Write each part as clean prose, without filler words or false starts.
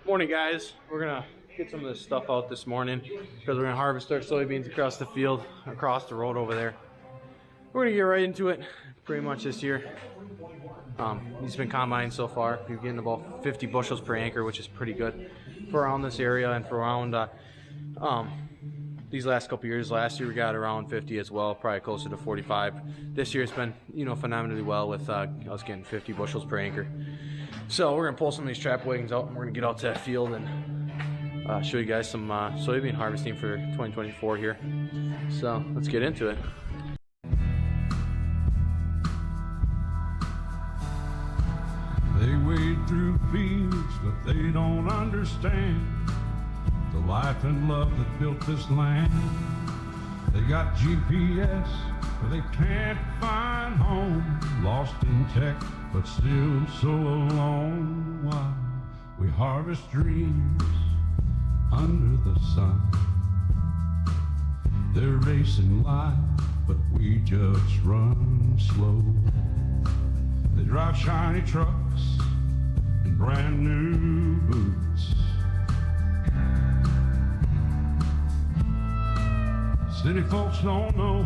Morning, guys. We're gonna get some of this stuff out this morning because we're gonna harvest our soybeans across the field, across the road over there. We're gonna get right into it pretty much this year. These have been combined so far. We're getting about 50 bushels per acre, which is pretty good for around this area and for around these last couple years. Last year we got around 50 as well, probably closer to 45. This year it's been, phenomenally well with us getting 50 bushels per acre. So we're gonna pull some of these trap wagons out and we're gonna get out to that field and show you guys some soybean harvesting for 2024 here. So let's get into it. They wade through fields that they don't understand the life and love that built this land. They got GPS, but they can't find home. Lost in tech, but still so alone. While we harvest dreams under the sun, they're racing life, but we just run slow. They drive shiny trucks and brand new boots. City folks don't know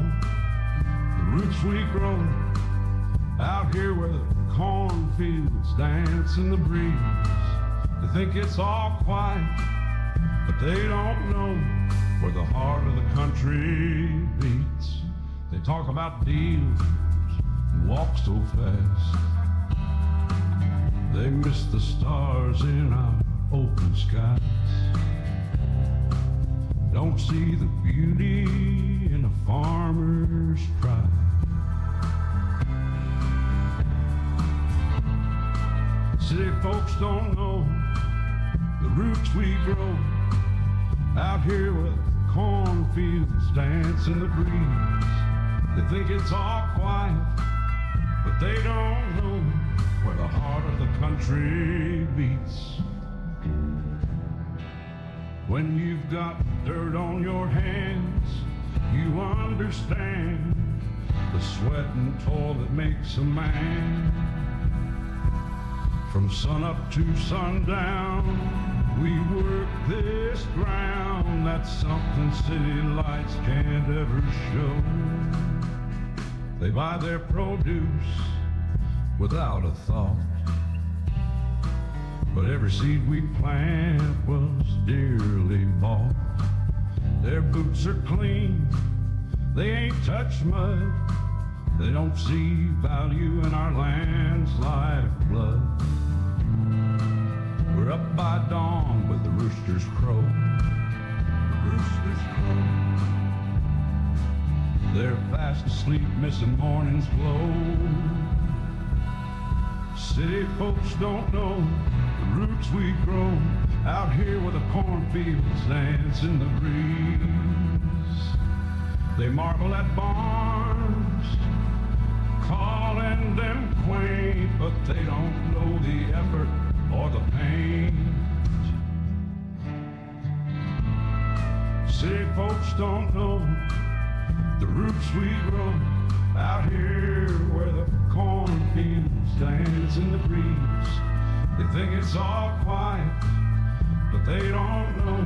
the roots we grow out here where the cornfields dance in the breeze. They think it's all quiet, but they don't know where the heart of the country beats. They talk about deals and walk so fast. They miss the stars in our open skies. Don't see the beauty in a farmer's pride. City folks don't know the roots we grow out here where the cornfields dance in the breeze. They think it's all quiet, but they don't know where the heart of the country beats. When you've got dirt on your hands, you understand the sweat and toil that makes a man. From sun up to sundown, we work this ground. That's something city lights can't ever show. They buy their produce without a thought, but every seed we plant was dearly bought. Their boots are clean, they ain't touched mud. They don't see value in our land's lifeblood. We're up by dawn with the roosters crow. The roosters crow. They're fast asleep, missing morning's glow. City folks don't know the roots we grow out here where the cornfields dance in the breeze. They marvel at barns, calling them quaint, but they don't know the effort or the pain. City folks don't know the roots we grow out here where the cornfields dance in the breeze. They think it's all quiet, but they don't know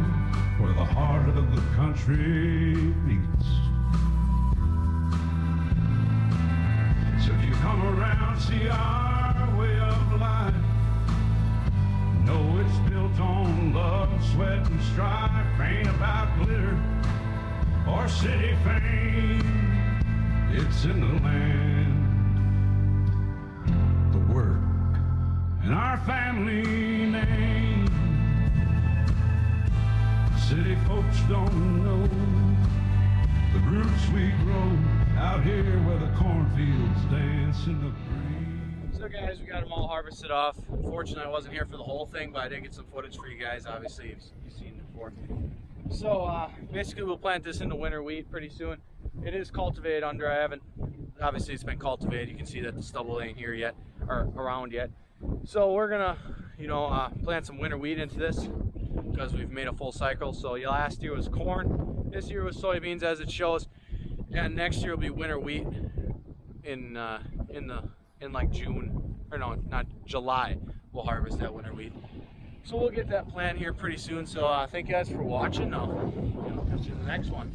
where the heart of the country beats. So if you come around, see our way of life, know it's built on love, sweat, and strife. Ain't about glitter or city fame. It's in the land, the work, and our family name. City folks don't know the roots we grow out here where the cornfields dance in the breeze. So guys, we got them all harvested off. Unfortunately, I wasn't here for the whole thing, but I did get some footage for you guys. Obviously, you've seen it before. So basically, we'll plant this into winter wheat pretty soon. It is cultivated under. I haven't. Obviously, it's been cultivated. You can see that the stubble ain't here yet, or around yet. So we're gonna, plant some winter wheat into this because we've made a full cycle. So last year was corn. This year was soybeans, as it shows, and next year will be winter wheat in like June, or no, not July. We'll harvest that winter wheat. So we'll get that plan here pretty soon. So thank you guys for watching. I'll catch you in the next one.